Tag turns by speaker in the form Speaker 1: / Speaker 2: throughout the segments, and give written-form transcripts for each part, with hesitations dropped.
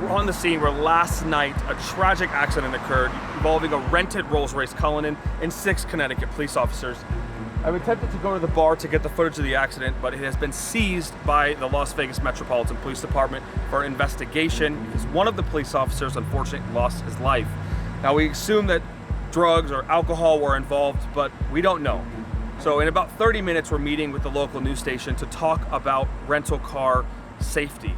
Speaker 1: We're on the scene where last night a tragic accident occurred involving a rented Rolls Royce Cullinan and 6 Connecticut police officers. I've attempted to go to the bar to get the footage of the accident, but it has been seized by the Las Vegas Metropolitan Police Department for investigation because one of the police officers unfortunately lost his life. Now we assume that drugs or alcohol were involved, but we don't know. So in about 30 minutes, we're meeting with the local news station to talk about rental car safety.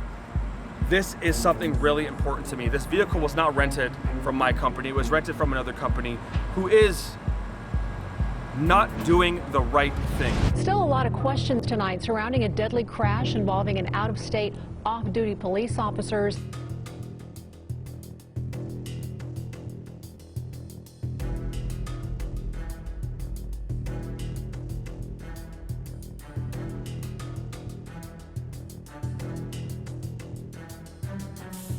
Speaker 1: This is something really important to me. This vehicle was not rented from my company. It was rented from another company who is not doing the right thing.
Speaker 2: Still a lot of questions tonight surrounding a deadly crash involving an out-of-state off-duty police officers.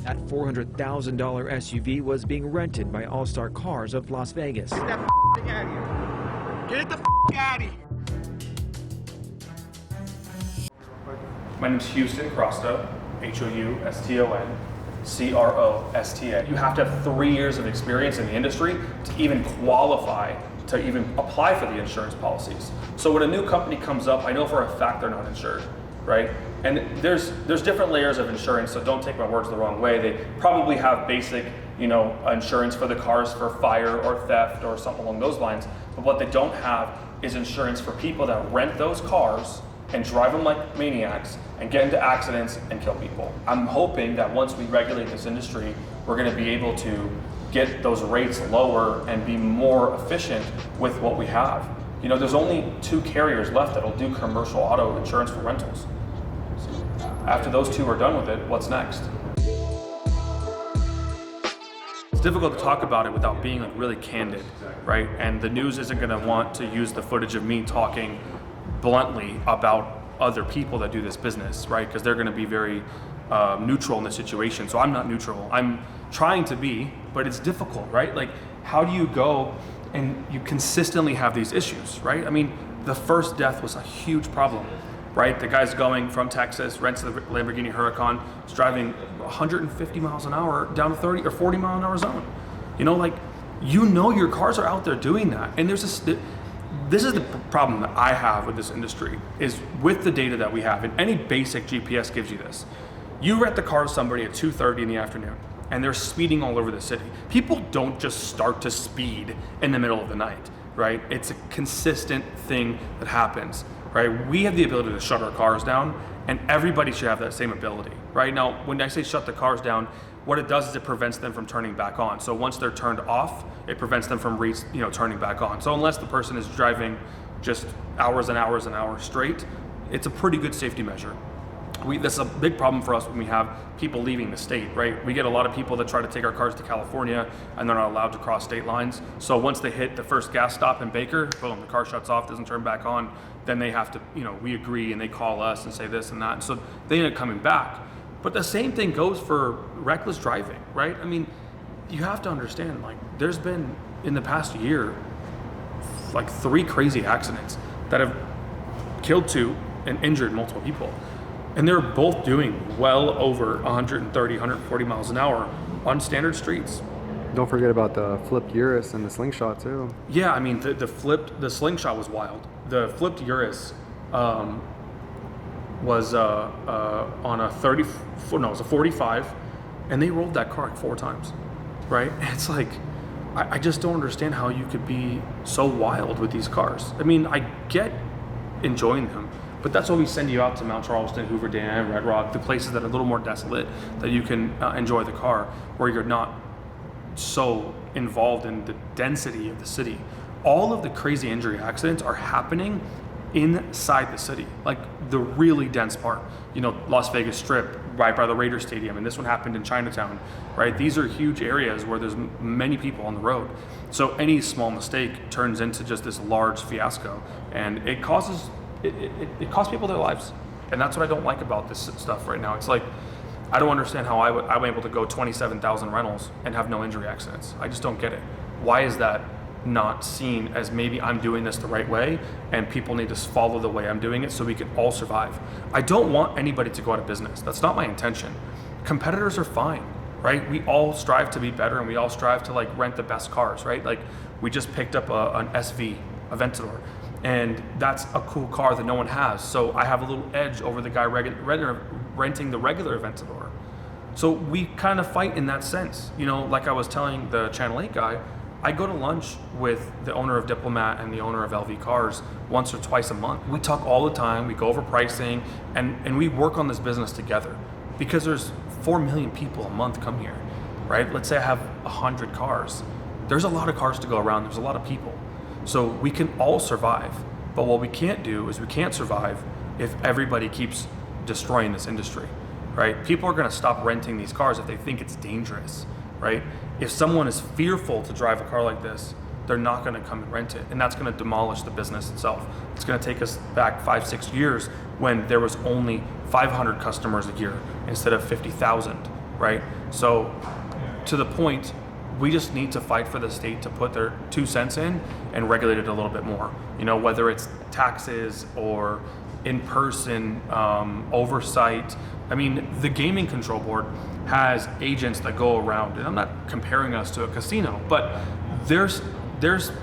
Speaker 3: That $400,000 SUV was being rented by All Star Cars of Las Vegas.
Speaker 4: Get that thing out of here. Get the out of here.
Speaker 1: My name's Houston Crosta, Houston-Crosta. You have to have 3 years of experience in the industry to even qualify to even apply for the insurance policies. So when a new company comes up, I know for a fact they're not insured, right? And there's different layers of insurance, so don't take my words the wrong way. They probably have basic, insurance for the cars for fire or theft or something along those lines. But what they don't have is insurance for people that rent those cars and drive them like maniacs and get into accidents and kill people. I'm hoping that once we regulate this industry, we're gonna be able to get those rates lower and be more efficient with what we have. There's only 2 carriers left that'll do commercial auto insurance for rentals. After those 2 are done with it, what's next? It's difficult to talk about it without being really candid, right? And the news isn't gonna want to use the footage of me talking bluntly about other people that do this business, right? Because they're gonna be very neutral in the situation. So I'm not neutral. I'm trying to be, but it's difficult, right? Like, how do you go and you consistently have these issues, right? I mean, the first death was a huge problem, right? The guy's going from Texas, rents the Lamborghini Huracan, is driving 150 miles an hour down a 30 or 40 mile an hour zone. Your cars are out there doing that. And this is the problem that I have with this industry, is with the data that we have, and any basic GPS gives you this. You rent the car to somebody at 2:30 in the afternoon, and they're speeding all over the city. People don't just start to speed in the middle of the night, right? It's a consistent thing that happens, right? We have the ability to shut our cars down, and everybody should have that same ability, right? Now, when I say shut the cars down, what it does is it prevents them from turning back on. So once they're turned off, it prevents them from turning back on. So unless the person is driving just hours and hours and hours straight, it's a pretty good safety measure. This is a big problem for us when we have people leaving the state, right? We get a lot of people that try to take our cars to California and they're not allowed to cross state lines. So once they hit the first gas stop in Baker, boom, the car shuts off, doesn't turn back on. Then they have to, we agree and they call us and say this and that. And so they end up coming back. But the same thing goes for reckless driving, right? I mean, you have to understand, there's been in the past year, 3 crazy accidents that have killed 2 and injured multiple people. And they're both doing well over 130, 140 miles an hour on standard streets.
Speaker 5: Don't forget about the flipped Urus and the slingshot too.
Speaker 1: Yeah, I mean, the slingshot was wild. The flipped Urus was on a 45, and they rolled that car 4 times, right? It's I just don't understand how you could be so wild with these cars. I mean, I get enjoying them, but that's why we send you out to Mount Charleston, Hoover Dam, Red Rock, the places that are a little more desolate, that you can enjoy the car, where you're not so involved in the density of the city. All of the crazy injury accidents are happening inside the city, the really dense part. Las Vegas Strip, right by the Raiders Stadium, and this one happened in Chinatown, right? These are huge areas where there's many people on the road. So any small mistake turns into just this large fiasco, and it costs people their lives. And that's what I don't like about this stuff right now. It's I don't understand how I'm able to go 27,000 rentals and have no injury accidents. I just don't get it. Why is that not seen as maybe I'm doing this the right way and people need to follow the way I'm doing it so we can all survive? I don't want anybody to go out of business. That's not my intention. Competitors are fine. right? We all strive to be better, and we all strive to like rent the best cars, right? Like we just picked up an SV, Aventador, and that's a cool car that no one has. So I have a little edge over the guy renting the regular Aventador. So we kind of fight in that sense. You know, like I was telling the Channel 8 guy, I go to lunch with the owner of Diplomat and the owner of LV Cars once or twice a month. We talk all the time, we go over pricing, and we work on this business together, because there's 4 million people a month come here, right? Let's say I have 100 cars. There's a lot of cars to go around, there's a lot of people. So we can all survive, but what we can't do is we can't survive if everybody keeps destroying this industry, right? People are gonna stop renting these cars if they think it's dangerous, right? If someone is fearful to drive a car like this, they're not gonna come and rent it, and that's gonna demolish the business itself. It's gonna take us back 5-6 years when there was only 500 customers a year instead of 50,000, right? So to the point, we just need to fight for the state to put their 2 cents in and regulate it a little bit more. You know, whether it's taxes or in-person oversight. I mean, the Gaming Control Board has agents that go around, and I'm not comparing us to a casino, but there's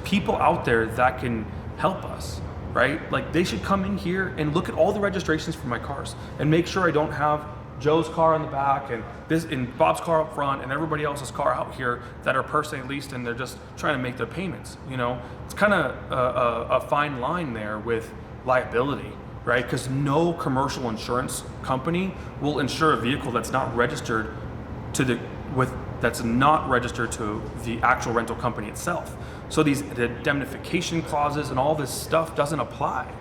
Speaker 1: people out there that can help us, right? Like they should come in here and look at all the registrations for my cars and make sure I don't have Joe's car in the back and Bob's car up front and everybody else's car out here that are personally leased, and they're just trying to make their payments. You know, it's kind of a fine line there with liability, right? Because no commercial insurance company will insure a vehicle that's not registered to that's not registered to the actual rental company itself. So the indemnification clauses and all this stuff doesn't apply.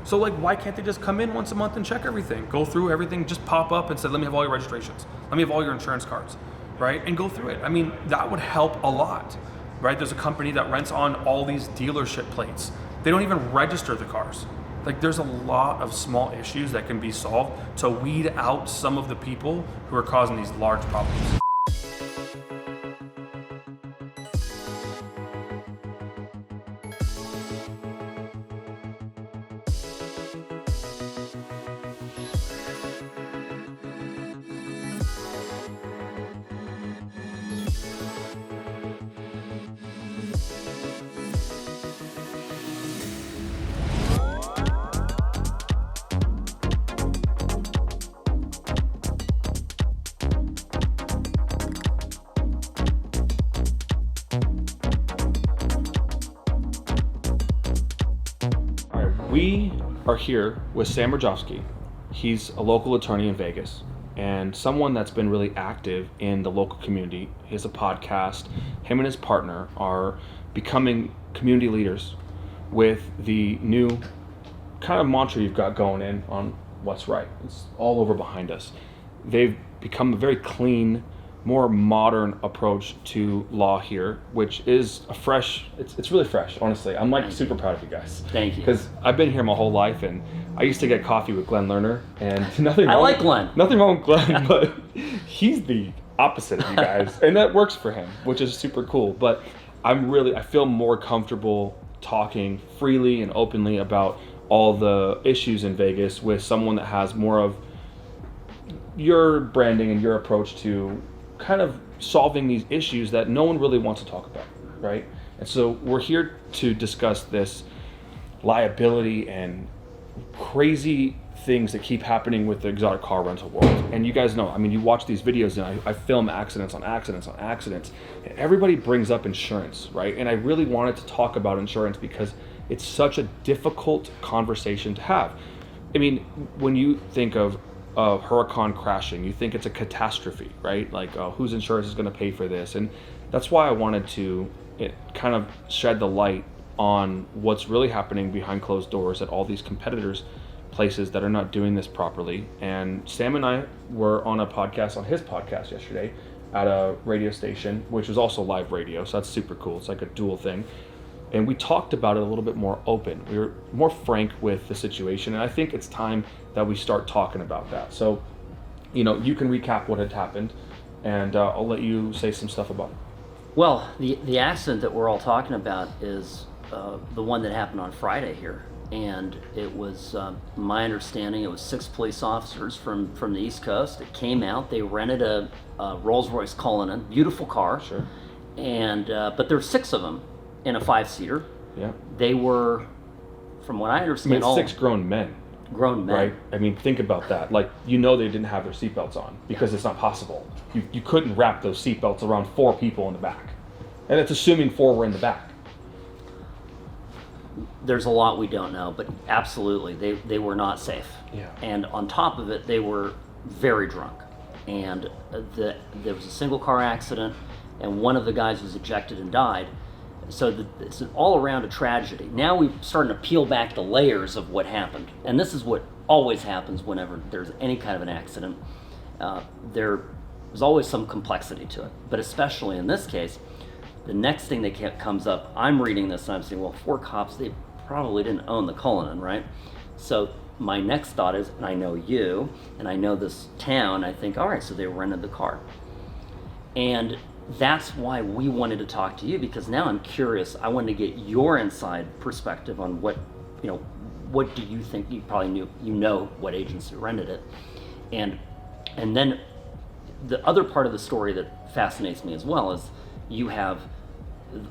Speaker 1: So like, why can't they just come in once a month and check everything, go through everything, just pop up and say, let me have all your registrations, let me have all your insurance cards, right? And go through it. I mean, that would help a lot, right? There's a company that rents on all these dealership plates. They don't even register the cars. Like there's a lot of small issues that can be solved to weed out some of the people who are causing these large problems. We are here with Sam Rajowski. He's a local attorney in Vegas and someone that's been really active in the local community. He has a podcast. Him and his partner are becoming community leaders with the new kind of mantra you've got going in on what's right. It's all over behind us. They've become a very clean, more modern approach to law here, which is a fresh, it's really fresh, honestly. I'm like super proud of you guys.
Speaker 6: Thank you.
Speaker 1: Because I've been here my whole life, and I used to get coffee with Glenn Lerner, and nothing wrong.
Speaker 6: I like Glenn.
Speaker 1: Nothing wrong with Glenn, but he's the opposite of you guys, and that works for him, which is super cool. But I feel more comfortable talking freely and openly about all the issues in Vegas with someone that has more of your branding and your approach to kind of solving these issues that no one really wants to talk about, right? And so we're here to discuss this liability and crazy things that keep happening with the exotic car rental world. And you guys know, I mean, you watch these videos and I film accidents on accidents on accidents, and everybody brings up insurance, right? And I really wanted to talk about insurance because it's such a difficult conversation to have. I mean, when you think of a hurricane crashing, you think it's a catastrophe, right? Like, whose insurance is going to pay for this? And that's why I wanted to kind of shed the light on what's really happening behind closed doors at all these competitors' places that are not doing this properly. And Sam and I were on a podcast, on his podcast yesterday at a radio station, which was also live radio, so that's super cool. It's like a dual thing. And we talked about it a little bit more open. We were more frank with the situation, and I think it's time that we start talking about that. So, you know, you can recap what had happened, and I'll let you say some stuff about it.
Speaker 6: Well, the accident that we're all talking about is the one that happened on Friday here. and it was my understanding it was 6 police officers from the East Coast that came out. They rented a Rolls Royce Cullinan, beautiful car.
Speaker 1: Sure.
Speaker 6: And but there were 6 of them in a 5-seater.
Speaker 1: Yeah.
Speaker 6: They were, from what I
Speaker 1: I
Speaker 6: understand,
Speaker 1: mean,
Speaker 6: all
Speaker 1: 6 grown men.
Speaker 6: grown men.
Speaker 1: Right? I mean, think about that. Like, you know they didn't have their seatbelts on because it's not possible. You couldn't wrap those seatbelts around 4 people in the back. And it's assuming 4 were in the back.
Speaker 6: There's a lot we don't know, but absolutely, they were not safe.
Speaker 1: Yeah.
Speaker 6: And on top of it, they were very drunk. And there was a single car accident, and one of the guys was ejected and died. So it's all around a tragedy. Now we're starting to peel back the layers of what happened. And this is what always happens whenever there's any kind of an accident. There's always some complexity to it. But especially in this case, the next thing that comes up, I'm reading this and I'm saying, well, 4 cops, they probably didn't own the Cullinan, right? So my next thought is, and I know you, and I know this town, I think, all right, so they rented the car. And that's why we wanted to talk to you, because now I'm curious. I wanted to get your inside perspective on what do you think? You probably know what agency rented it. And then the other part of the story that fascinates me as well is you have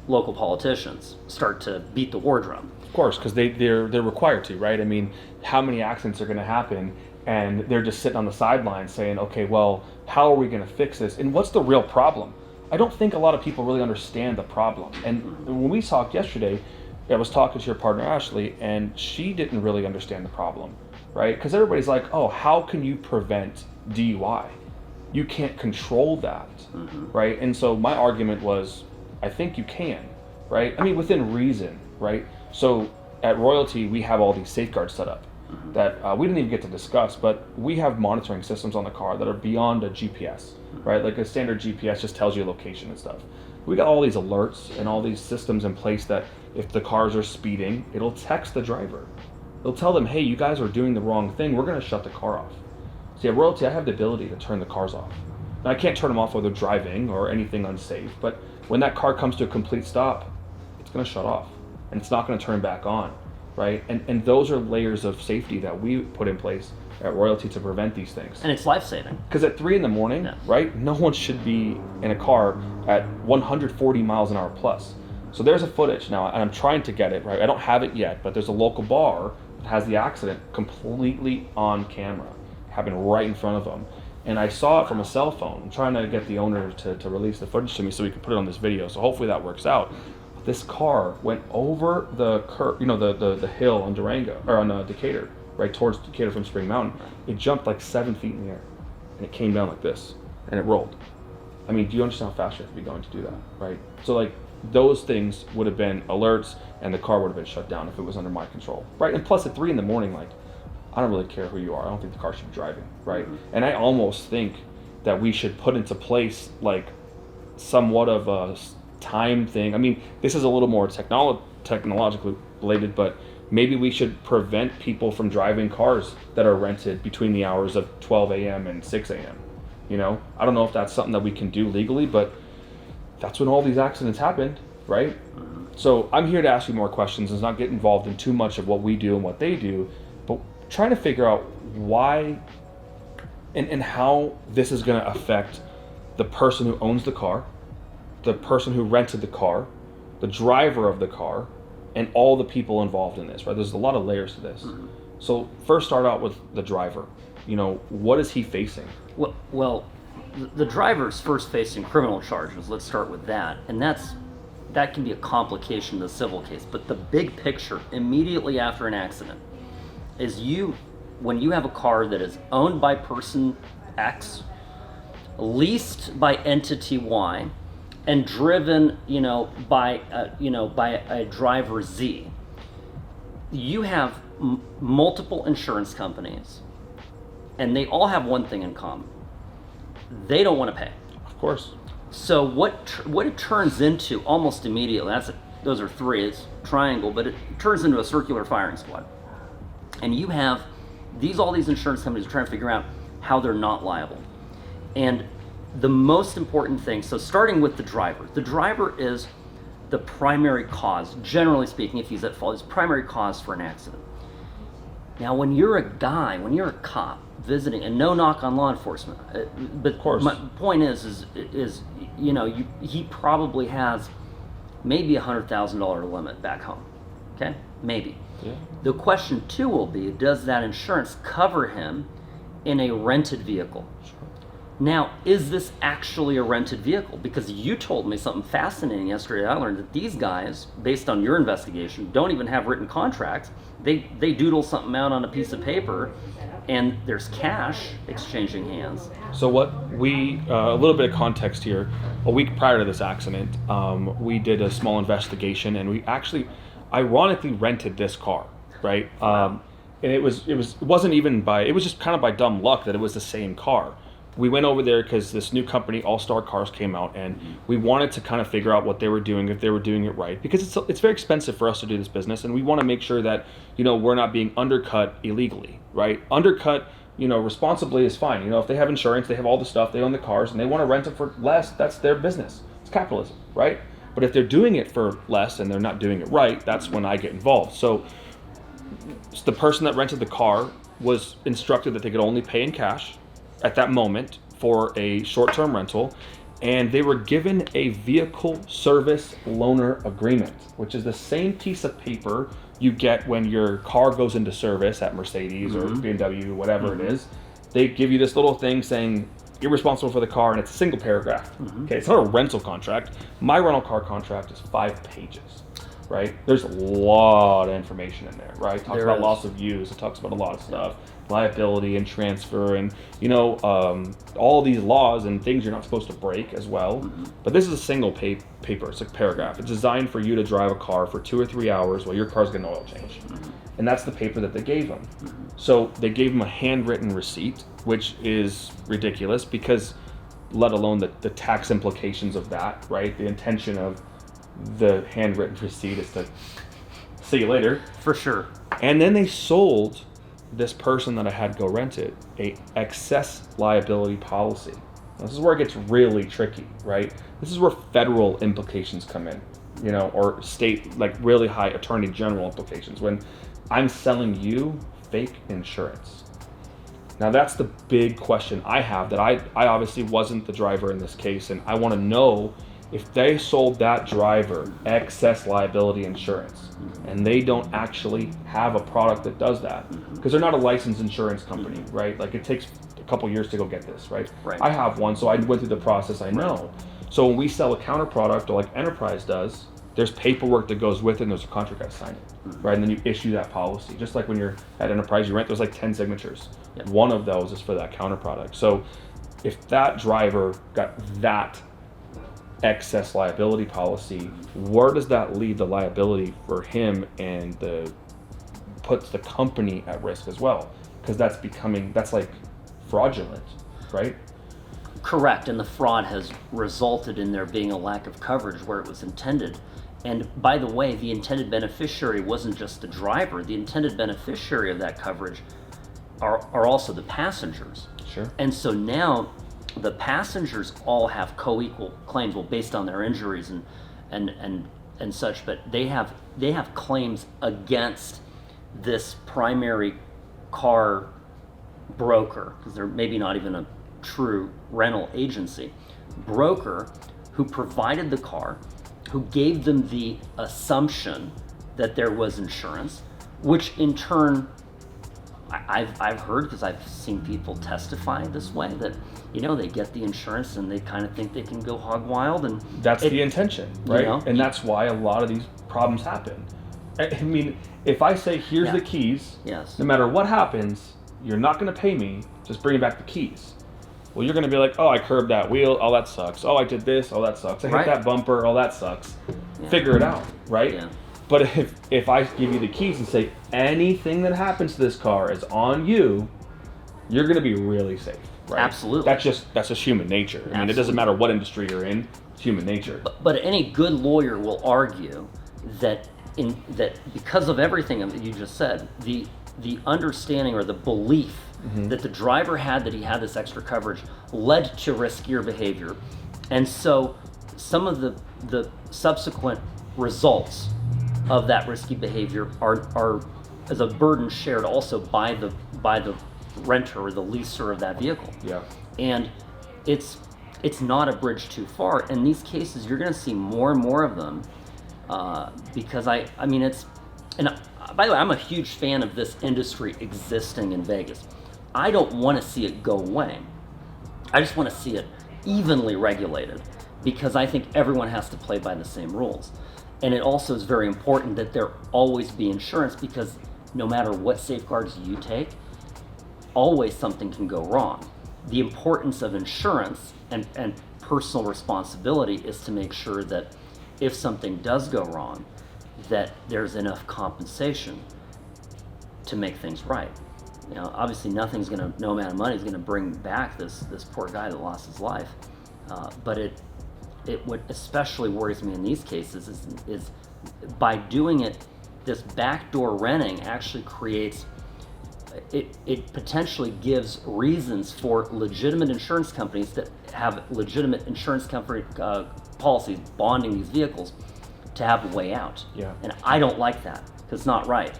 Speaker 6: local politicians start to beat the war drum.
Speaker 1: Of course, because they're required to, right? I mean, how many accidents are going to happen, and they're just sitting on the sidelines saying, okay, well, how are we going to fix this? And what's the real problem? I don't think a lot of people really understand the problem. And when we talked yesterday, I was talking to your partner, Ashley, and she didn't really understand the problem, right? Because everybody's like, oh, how can you prevent DUI? You can't control that, right? And so my argument was, I think you can, right? I mean, within reason, right? So at Royalty, we have all these safeguards set up that we didn't even get to discuss, but we have monitoring systems on the car that are beyond a GPS, right? Like a standard GPS just tells you location and stuff. We got all these alerts and all these systems in place that if the cars are speeding, it'll text the driver. It'll tell them, hey, you guys are doing the wrong thing. We're going to shut the car off. See, at Royalty, I have the ability to turn the cars off. Now, I can't turn them off while they're driving or anything unsafe, but when that car comes to a complete stop, it's going to shut off and it's not going to turn back on, right? And those are layers of safety that we put in place at Royalty to prevent these things.
Speaker 6: And it's life-saving.
Speaker 1: Because at 3 a.m, right, no one should be in a car at 140 miles an hour plus. So there's a footage now, and I'm trying to get it, right? I don't have it yet, but there's a local bar that has the accident completely on camera. Happened right in front of them. And I saw it from a cell phone. I'm trying to get the owner to release the footage to me so we can put it on this video. So hopefully that works out. This car went over the curve, the hill on Durango, or on Decatur, right towards Decatur from Spring Mountain. It jumped like 7 feet in the air, and it came down like this, and it rolled. I mean, do you understand how fast you have to be going to do that, right? So like those things would have been alerts, and the car would have been shut down if it was under my control, right? And plus at 3 a.m, like, I don't really care who you are. I don't think the car should be driving, right? And I almost think that we should put into place like somewhat of a time thing. I mean, this is a little more technologically related, but maybe we should prevent people from driving cars that are rented between the hours of 12 a.m. and 6 a.m. I don't know if that's something that we can do legally, but that's when all these accidents happened, right? So I'm here to ask you more questions and not get involved in too much of what we do and what they do, but trying to figure out why and how this is going to affect the person who owns the car, the person who rented the car, the driver of the car, and all the people involved in this, right? There's a lot of layers to this. So first start out with the driver. What is he facing?
Speaker 6: Well, the driver's first facing criminal charges. Let's start with that. And that can be a complication of the civil case. But the big picture, immediately after an accident, is when you have a car that is owned by person X, leased by entity Y, and driven, by a driver Z, you have multiple insurance companies, and they all have one thing in common: they don't want to pay.
Speaker 1: Of course.
Speaker 6: So what it turns into almost immediately, those are 3, it's triangle, but it turns into a circular firing squad. And you have all these insurance companies are trying to figure out how they're not liable. And the most important thing, so starting with the driver is the primary cause, generally speaking, if he's at fault, is primary cause for an accident. Now, when you're a cop visiting, and no knock on law enforcement, but
Speaker 1: Of course.
Speaker 6: my point is you know, he probably has maybe $100,000 limit back home. Okay, maybe.
Speaker 1: Yeah.
Speaker 6: The question too will be, does that insurance cover him in a rented vehicle? Now, is this actually a rented vehicle? Because you told me something fascinating yesterday. I learned that these guys, based on your investigation, don't even have written contracts. They doodle something out on a piece of paper, and there's cash exchanging hands.
Speaker 1: So what we, a little bit of context here, a week prior to this accident, we did a small investigation, and we actually ironically rented this car, right? And it wasn't even it was just kind of by dumb luck that it was the same car. We went over there because this new company, All Star Cars, came out, and we wanted to kind of figure out what they were doing, if they were doing it right, because it's very expensive for us to do this business, and we want to make sure that, you know, we're not being undercut illegally, right? Undercut, you know, responsibly is fine. You know, if they have insurance, they have all the stuff, they own the cars, and they want to rent it for less, that's their business. It's capitalism, right? But if they're doing it for less and they're not doing it right, that's when I get involved. So the person that rented the car was instructed that they could only pay in cash at that moment for a short-term rental, and they were given a vehicle service loaner agreement, which is the same piece of paper you get when your car goes into service at Mercedes or BMW, whatever it is. They give you this little thing saying you're responsible for the car, and it's a single paragraph. Okay, it's not a rental contract. My rental car contract is 5 pages, right? There's a lot of information in there, right? It talks about loss of use. It talks about a lot of stuff. Liability and transfer, and you know, all these laws and things you're not supposed to break as well. But this is a single paper. It's a paragraph. It's designed for you to drive a car for 2 or 3 hours while your car's getting an oil change. And that's the paper that they gave him. So they gave him a handwritten receipt, which is ridiculous because, let alone the tax implications of that, right? The intention of the handwritten receipt is to see you later.
Speaker 6: For sure.
Speaker 1: And then they sold this person that I had go rent it a excess liability policy. Now, this is where it gets really tricky, right? This is where federal implications come in, you know, or state, like really high attorney general implications, when I'm selling you fake insurance. Now that's the big question I have, that I obviously wasn't the driver in this case, and I want to know if they sold that driver excess liability insurance and they don't actually have a product that does that, because they're not a licensed insurance company, right? Like, it takes a couple years to go get this, right? I have one, so I went through the process, I know. So when we sell a counter product, or like Enterprise does, there's paperwork that goes with it, and there's a contract I sign it, right? And then you issue that policy. Just like when you're at Enterprise, you rent, there's like 10 signatures. One of those is for that counter product. So if that driver got that excess liability policy, where does that leave the liability for him, and puts the company at risk as well? Because that's like fraudulent, right?
Speaker 6: Correct, and the fraud has resulted in there being a lack of coverage where it was intended. And by the way, the intended beneficiary wasn't just the driver. The intended beneficiary of that coverage are also the passengers.
Speaker 1: Sure.
Speaker 6: And so now the passengers all have co-equal claims, well, based on their injuries and such, but they have claims against this primary car broker, because they're maybe not even a true rental agency, broker who provided the car, who gave them the assumption that there was insurance, which in turn I've heard, because I've seen people testify this way, that, you know, they get the insurance and they kind of think they can go hog wild, and
Speaker 1: that's the intention, right?
Speaker 6: You know?
Speaker 1: And that's why a lot of these problems happen. I mean, if I say, here's the keys, no matter what happens, you're not going to pay me, just bring back the keys. Well, you're going to be like, oh, I curbed that wheel, oh, that sucks. Oh, I did this, oh, that sucks. I hit that bumper, oh, that sucks. Figure it out, right? Yeah. But if I give you the keys and say, anything that happens to this car is on you, you're going to be really safe, right?
Speaker 6: Absolutely.
Speaker 1: That's just human nature. I mean, it doesn't matter what industry you're in, it's human nature.
Speaker 6: But any good lawyer will argue that because of everything that you just said, the understanding or the belief that the driver had that he had this extra coverage led to riskier behavior. And so some of the subsequent results of that risky behavior are is a burden shared also by the renter or the leaser of that vehicle.
Speaker 1: Yeah.
Speaker 6: And it's not a bridge too far. In these cases, you're going to see more and more of them because I mean, it's, and by the way, I'm a huge fan of this industry existing in Vegas. I don't want to see it go away. I just want to see it evenly regulated because I think everyone has to play by the same rules. And it also is very important that there always be insurance because no matter what safeguards you take, always something can go wrong. The importance of insurance and personal responsibility is to make sure that if something does go wrong, that there's enough compensation to make things right. You know, obviously no amount of money is gonna bring back this poor guy that lost his life. But what especially worries me in these cases is by doing it, this backdoor renting actually creates, it potentially gives reasons for legitimate insurance companies that have legitimate insurance company policies bonding these vehicles to have a way out.
Speaker 1: Yeah.
Speaker 6: And I don't like that because it's not right.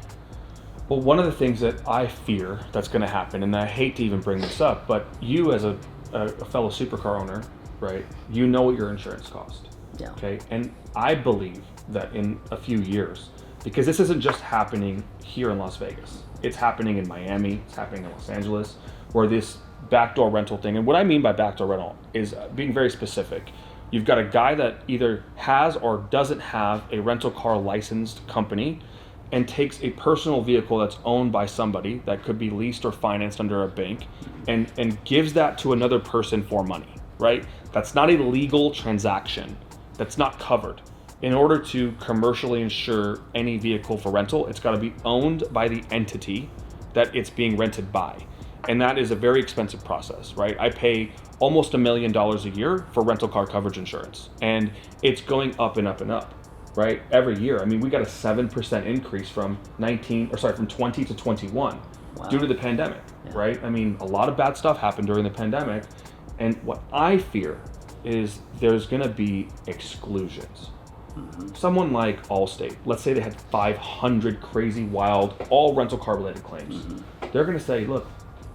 Speaker 1: Well, one of the things that I fear that's going to happen, and I hate to even bring this up, but you as a fellow supercar owner, right, you know what your insurance cost.
Speaker 6: Yeah.
Speaker 1: Okay. And I believe that in a few years, because this isn't just happening here in Las Vegas, it's happening in Miami, it's happening in Los Angeles, where this backdoor rental thing, and what I mean by backdoor rental is being very specific. You've got a guy that either has or doesn't have a rental car licensed company and takes a personal vehicle that's owned by somebody that could be leased or financed under a bank and gives that to another person for money, right? That's not a legal transaction. That's not covered. In order to commercially insure any vehicle for rental, it's got to be owned by the entity that it's being rented by. And that is a very expensive process, right? I pay almost $1 million a year for rental car coverage insurance, and it's going up and up and up, right? Every year. I mean, we got a 7% increase from 20 to 21 due to the pandemic, right? I mean, a lot of bad stuff happened during the pandemic, and what I fear is there's going to be exclusions. Someone like Allstate, let's say they had 500 crazy, wild, all rental car related claims. They're going to say, look,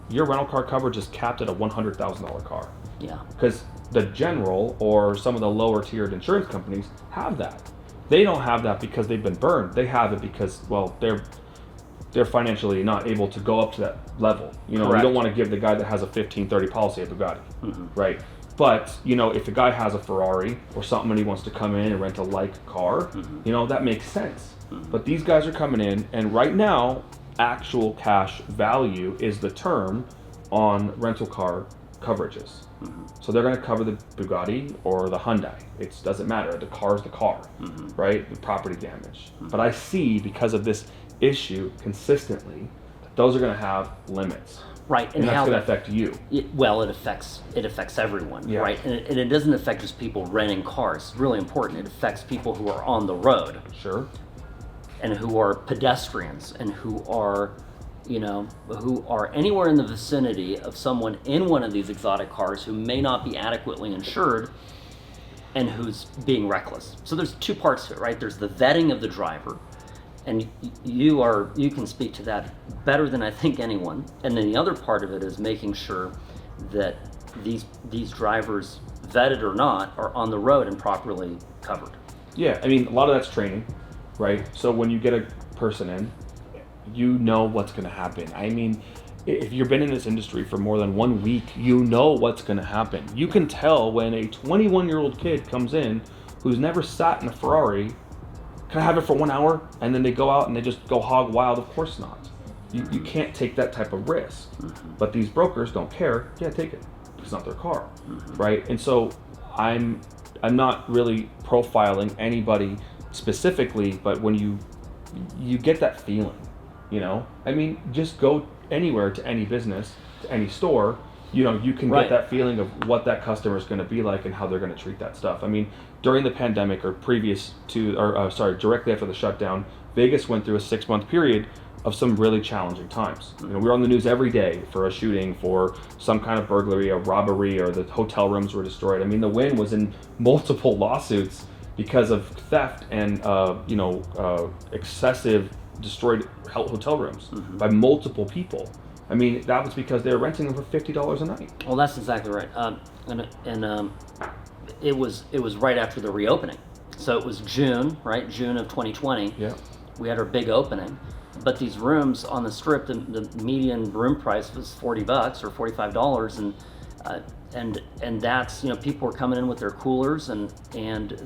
Speaker 1: your rental car coverage is capped at a $100,000 car.
Speaker 6: Yeah.
Speaker 1: Because the general or some of the lower tiered insurance companies have that. They don't have that because they've been burned. They have it because, well, they're financially not able to go up to that level. You know,
Speaker 6: Correct.
Speaker 1: You don't want to give the guy that has a 1530 policy a Bugatti, right? But, you know, if the guy has a Ferrari or something and he wants to come in and rent a like car, you know, that makes sense. But these guys are coming in, and right now, actual cash value is the term on rental car coverages. So they're going to cover the Bugatti or the Hyundai. It doesn't matter. The car's the car, right? The property damage. But I see, because of this issue consistently, that those are going to have limits.
Speaker 6: Right,
Speaker 1: and that's going to affect you.
Speaker 6: It affects everyone,
Speaker 1: Yeah.
Speaker 6: right? And it doesn't affect just people renting cars. It's really important. It affects people who are on the road.
Speaker 1: Sure.
Speaker 6: And who are pedestrians and who are, you know, who are anywhere in the vicinity of someone in one of these exotic cars who may not be adequately insured and who's being reckless. So there's two parts to it, right? There's the vetting of the driver, and you can speak to that better than I think anyone. And then the other part of it is making sure that these drivers, vetted or not, are on the road and properly covered.
Speaker 1: Yeah, I mean, a lot of that's training, right? So when you get a person in, you know what's going to happen. I mean, if you've been in this industry for more than 1 week, you know what's going to happen. You can tell when a 21-year-old kid comes in who's never sat in a Ferrari, can I have it for 1 hour? And then they go out and they just go hog wild. Of course not. You can't take that type of risk. But these brokers don't care. Yeah, take it. It's not their car, right? And so I'm not really profiling anybody specifically, but when you get that feeling, you know, I mean, just go anywhere to any business, to any store, you know, you can get that feeling of what that customer is going to be like and how they're going to treat that stuff. I mean, during the pandemic or directly after the shutdown, Vegas went through a 6-month period of some really challenging times. You know, we were on the news every day for a shooting, for some kind of burglary, a robbery, or the hotel rooms were destroyed. I mean, the Wynn was in multiple lawsuits because of theft and excessive destroyed hotel rooms by multiple people. I mean, that was because they were renting them for $50 a night.
Speaker 6: Well, that's exactly right. It was right after the reopening. So it was June, right? June of 2020.
Speaker 1: Yeah.
Speaker 6: We had our big opening. But these rooms on the Strip, the median room price was $40 or $45, and that's, you know, people were coming in with their coolers and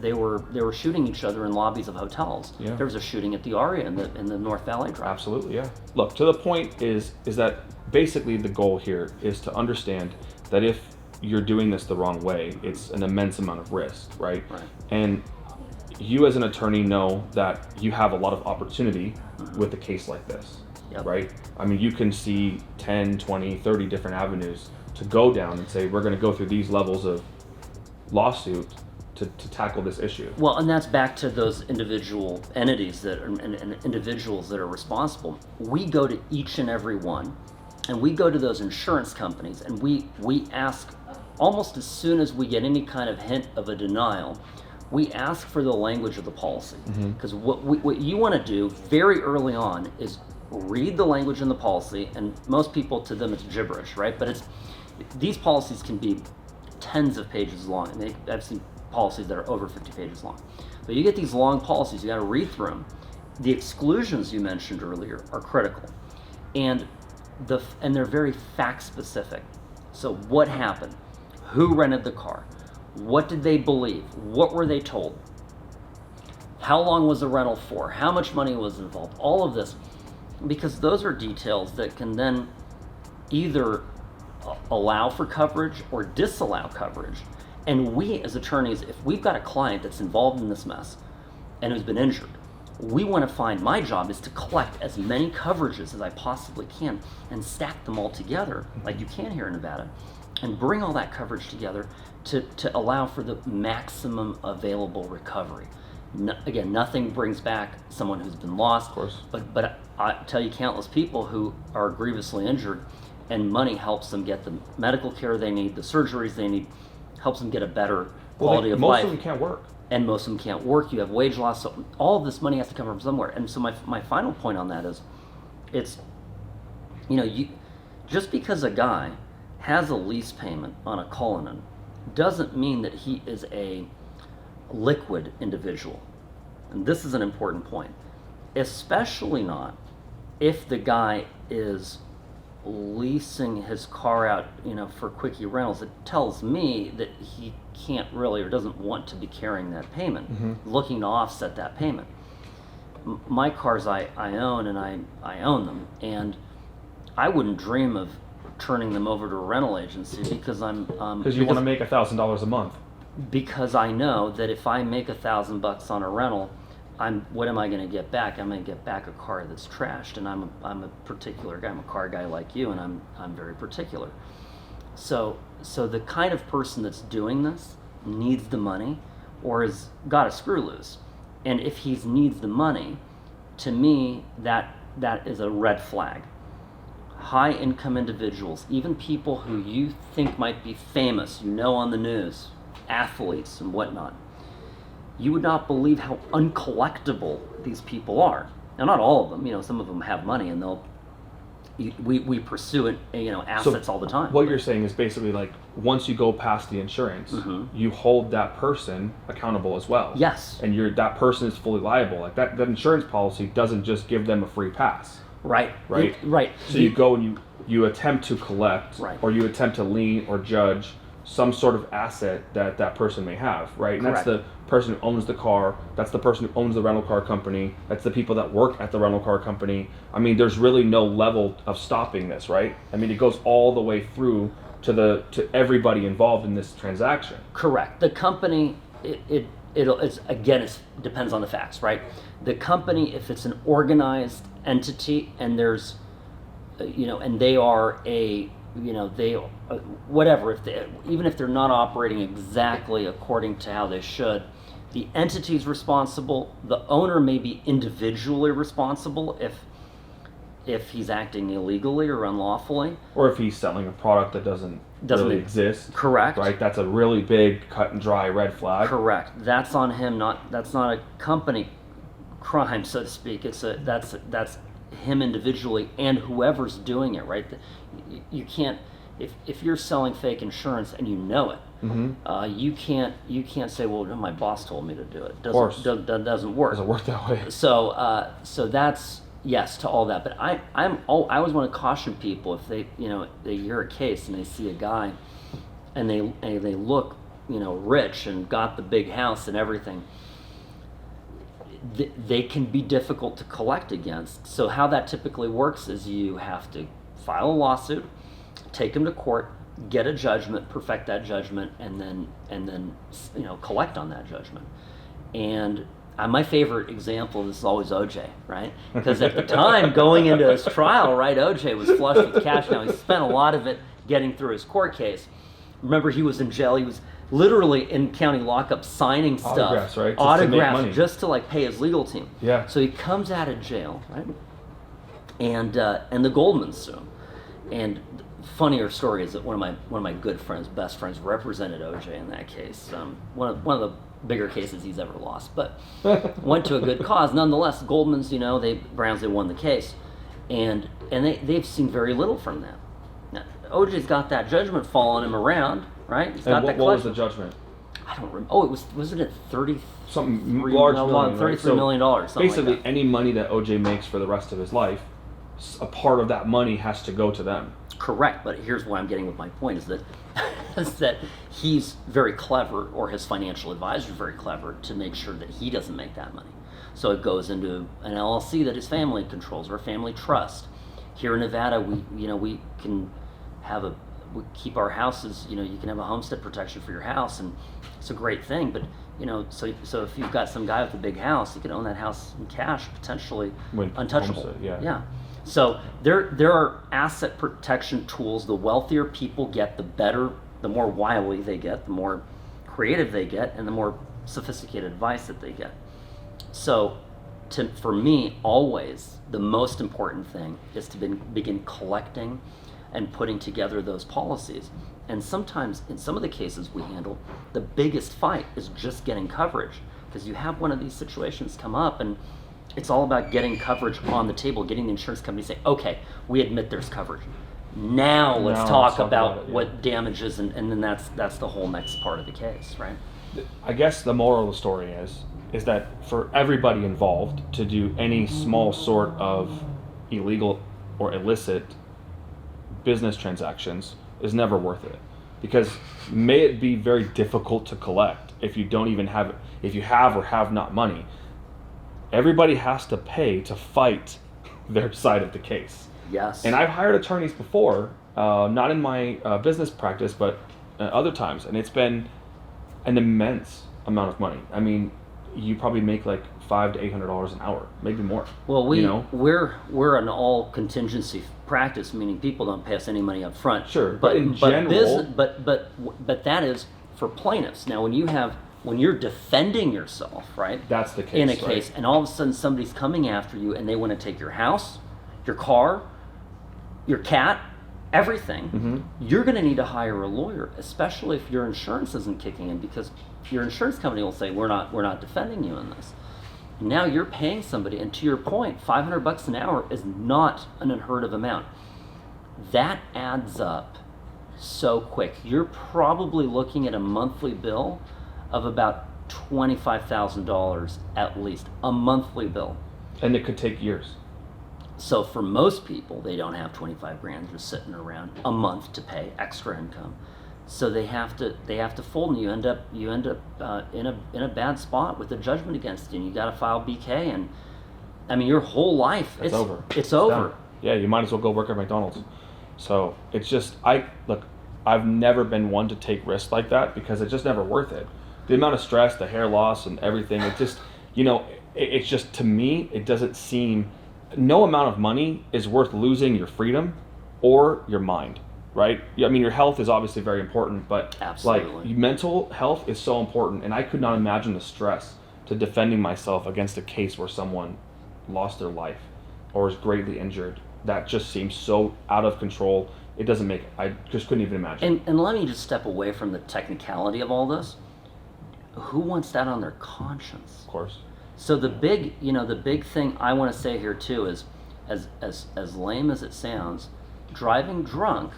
Speaker 6: they were shooting each other in lobbies of hotels.
Speaker 1: Yeah.
Speaker 6: There was a shooting at the Aria in the North Valley Drive.
Speaker 1: Absolutely, yeah. Look, to the point is that basically the goal here is to understand that if you're doing this the wrong way, it's an immense amount of risk, right?
Speaker 6: Right.
Speaker 1: And you as an attorney know that you have a lot of opportunity with a case like this,
Speaker 6: Yep.
Speaker 1: right? I mean, you can see 10, 20, 30 different avenues to go down and say, we're going to go through these levels of lawsuit to tackle this issue.
Speaker 6: Well, and that's back to those individual entities and individuals that are responsible. We go to each and every one, and we go to those insurance companies, and we ask almost as soon as we get any kind of hint of a denial, we ask for the language of the policy. Because what you want to do very early on is read the language in the policy, and most people, to them, it's gibberish, right? But these policies can be tens of pages long, and I've seen policies that are over 50 pages long. But you get these long policies, you got to read through them. The exclusions you mentioned earlier are critical, and they're very fact specific. So what happened? Who rented the car? What did they believe? What were they told? How long was the rental for? How much money was involved? All of this, because those are details that can then either allow for coverage or disallow coverage. And we as attorneys, if we've got a client that's involved in this mess and who's been injured, we want to find, my job is to collect as many coverages as I possibly can and stack them all together, like you can here in Nevada, and bring all that coverage together to allow for the maximum available recovery. Again, nothing brings back someone who's been lost,
Speaker 1: Of course.
Speaker 6: but I tell you countless people who are grievously injured, and money helps them get the medical care they need, the surgeries they need, helps them get a better quality of life.
Speaker 1: Most of them can't work.
Speaker 6: And most of them can't work. You have wage loss, so all of this money has to come from somewhere. And so my final point on that is, it's, you know, just because a guy has a lease payment on a Cullinan doesn't mean that he is a liquid individual. And this is an important point, especially not if the guy is leasing his car out, you know, for quickie rentals. It tells me that he can't really or doesn't want to be carrying that payment, looking to offset that payment. My cars I own, and I own them, and I wouldn't dream of turning them over to a rental agency because
Speaker 1: Because you want to make $1,000 a month.
Speaker 6: Because I know that if I make $1,000 on a rental, what am I going to get back? I'm going to get back a car that's trashed, and I'm a particular guy. I'm a car guy like you, and I'm very particular. So the kind of person that's doing this needs the money, or has got a screw loose. And if he needs the money, to me that is a red flag. High income individuals, even people who you think might be famous, you know, on the news, athletes and whatnot, you would not believe how uncollectible these people are. Now, not all of them, you know, some of them have money and we pursue it, you know, assets all the time.
Speaker 1: What you're saying is basically like, once you go past the insurance, you hold that person accountable as well.
Speaker 6: Yes.
Speaker 1: And that person is fully liable. Like that insurance policy doesn't just give them a free pass.
Speaker 6: Right.
Speaker 1: Right.
Speaker 6: Right.
Speaker 1: So you go and you attempt to collect,
Speaker 6: Right.
Speaker 1: or you attempt to lien or judge some sort of asset that person may have, right? And
Speaker 6: Correct.
Speaker 1: that's the person who owns the car, that's the person who owns the rental car company, that's the people that work at the rental car company. I mean, there's really no level of stopping this, right? I mean, it goes all the way through to everybody involved in this transaction.
Speaker 6: Correct. The company, it depends on the facts, right? The company, if it's an organized entity and there's, you know, and they are whatever, even if they're not operating exactly according to how they should, the entity's responsible. The owner may be individually responsible if he's acting illegally or unlawfully.
Speaker 1: Or if he's selling a product that doesn't really exist.
Speaker 6: Correct.
Speaker 1: Right? That's a really big cut and dry red flag.
Speaker 6: Correct. That's on him, that's not a company crime, so to speak. That's him individually and whoever's doing it, right? You can't, if you're selling fake insurance and you know it, you can't say, well, no, my boss told me to do it. Doesn't work.
Speaker 7: Doesn't work that way.
Speaker 6: So that's yes to all that. But I always want to caution people if they hear a case and they see a guy and they look rich and got the big house and everything. They can be difficult to collect against. So how that typically works is you have to file a lawsuit, take them to court, get a judgment, perfect that judgment, and then collect on that judgment. And my favorite example of this is always OJ, right? Because at the time going into his trial, right, OJ was flush with cash. Now he spent a lot of it getting through his court case. Remember, he was in jail. He was literally in county lockup signing stuff,
Speaker 7: autographs, right?
Speaker 6: Autographs, just to like pay his legal team.
Speaker 7: Yeah.
Speaker 6: So he comes out of jail, right? And the Goldmans sue him. And funnier story is that one of my good friends, best friends, represented OJ in that case. One of the bigger cases he's ever lost, but went to a good cause nonetheless. Goldmans, they won the case, and they've seen very little from that. Now, OJ's got that judgment following him around, right? He's got
Speaker 7: and what was the judgment?
Speaker 6: I don't remember. Oh, wasn't it
Speaker 7: something large million, right?
Speaker 6: $33 million.
Speaker 7: Basically,
Speaker 6: like
Speaker 7: any money that OJ makes for the rest of his life, a part of that money has to go to them.
Speaker 6: Correct, but here's where I'm getting with my point is that he's very clever, or his financial advisor is very clever to make sure that he doesn't make that money. So it goes into an LLC that his family controls, or a family trust. Here in Nevada, we can we keep our houses. You can have a homestead protection for your house, and it's a great thing. But so if you've got some guy with a big house, he can own that house in cash, potentially untouchable.
Speaker 7: Homestead,
Speaker 6: yeah. So there are asset protection tools. The wealthier people get, the better, the more wily they get, the more creative they get, and the more sophisticated advice that they get. So for me, always the most important thing is to begin collecting and putting together those policies. And sometimes, in some of the cases we handle, the biggest fight is just getting coverage, because you have one of these situations come up and it's all about getting coverage on the table, getting the insurance company to say, okay, we admit there's coverage. Now let's talk about what damages, and then that's the whole next part of the case, right?
Speaker 7: I guess the moral of the story is that for everybody involved to do any small sort of illegal or illicit business transactions is never worth it, because may it be very difficult to collect if you don't even have, if you have or have not money. Everybody has to pay to fight their side of the case.
Speaker 6: Yes.
Speaker 7: And I've hired attorneys before, not in my business practice, but other times, and it's been an immense amount of money. I mean, you probably make like $500 to $800 an hour, maybe more.
Speaker 6: Well, we're an all contingency practice, meaning people don't pay us any money up front.
Speaker 7: Sure, but in general,
Speaker 6: but that is for plaintiffs. Now, when you're defending yourself, right?
Speaker 7: That's the case.
Speaker 6: In a case, and all of a sudden somebody's coming after you, and they want to take your house, your car, your cat, everything. You're going to need to hire a lawyer, especially if your insurance isn't kicking in, because your insurance company will say, we're not defending you in this. Now you're paying somebody, and to your point, $500 an hour is not an unheard of amount. That adds up so quick. You're probably looking at a monthly bill of about $25,000 at least, a monthly bill.
Speaker 7: And it could take years.
Speaker 6: So for most people, they don't have 25 grand just sitting around a month to pay extra income. So they have to fold, and you end up in a bad spot with a judgment against you, and you got to file BK, and I mean your whole life it's over. It's over.
Speaker 7: Done. Yeah, you might as well go work at McDonald's. So it's just I've never been one to take risks like that, because it's just never worth it. The amount of stress, the hair loss, and everything, it just it's just, to me, it doesn't seem, no amount of money is worth losing your freedom or your mind. Right? I mean, your health is obviously very important, but
Speaker 6: absolutely,
Speaker 7: mental health is so important, and I could not imagine the stress to defending myself against a case where someone lost their life or is greatly injured. That just seems so out of control. It doesn't make, I just couldn't even imagine.
Speaker 6: And let me just step away from the technicality of all this. Who wants that on their conscience?
Speaker 7: Of course.
Speaker 6: So the big, the big thing I want to say here too is, as lame as it sounds, driving drunk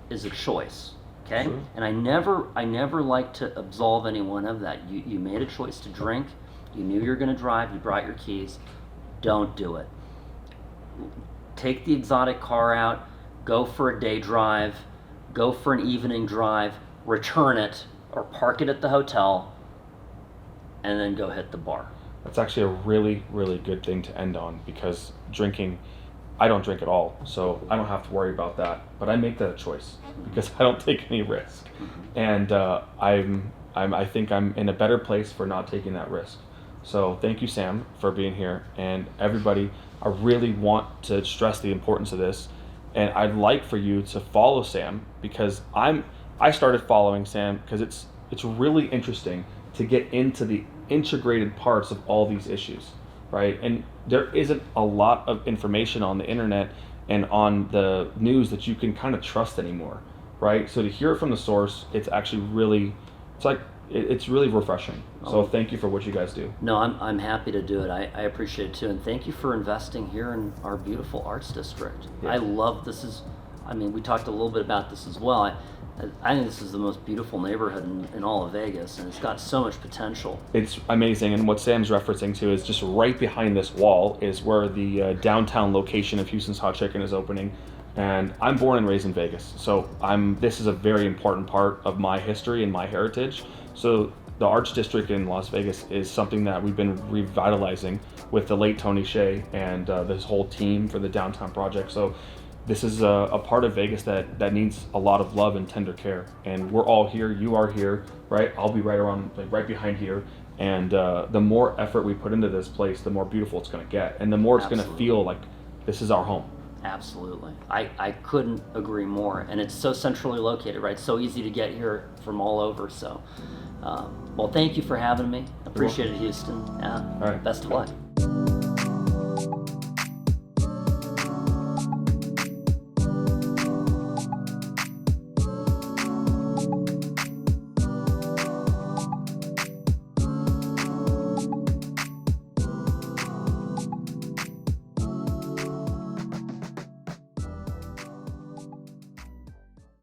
Speaker 6: is a choice. Okay,
Speaker 7: Sure.
Speaker 6: and I never like to absolve anyone of that. You made a choice to drink. You knew you were going to drive. You brought your keys. Don't do it. Take the exotic car out. Go for a day drive. Go for an evening drive. Return it or park it at the hotel, and then go hit the bar.
Speaker 7: That's actually a really, really good thing to end on, because drinking, I don't drink at all, so I don't have to worry about that. But I make that a choice because I don't take any risk, and I think I'm in a better place for not taking that risk. So thank you, Sam, for being here, and everybody. I really want to stress the importance of this, and I'd like for you to follow Sam, because I started following Sam because it's really interesting to get into the integrated parts of all these issues, right? And there isn't a lot of information on the internet and on the news that you can kind of trust anymore, right? So to hear it from the source, it's actually really, it's really refreshing. So thank you for what you guys do.
Speaker 6: No, I'm happy to do it. I appreciate it too, and thank you for investing here in our beautiful arts district.
Speaker 7: Yeah.
Speaker 6: I love we talked a little bit about this as well. I think this is the most beautiful neighborhood in all of Vegas, and it's got so much potential. It's
Speaker 7: Amazing, and what Sam's referencing to is just right behind this wall is where the downtown location of Houston's Hot Chicken is opening. And I'm born and raised in Vegas, so this is a very important part of my history and my heritage. So the Arts District in Las Vegas is something that we've been revitalizing with the late Tony Hsieh and this whole team for the downtown project. So this is a part of Vegas that needs a lot of love and tender care, and we're all here. You are here, right? I'll be right behind here, and the more effort we put into this place, the more beautiful it's going to get, and the more it's going to feel like this is our home.
Speaker 6: Absolutely. I couldn't agree more, and it's so centrally located, right? So easy to get here from all over. So well, thank you for having me. Appreciate it, Houston.
Speaker 7: All right.
Speaker 6: Best of luck.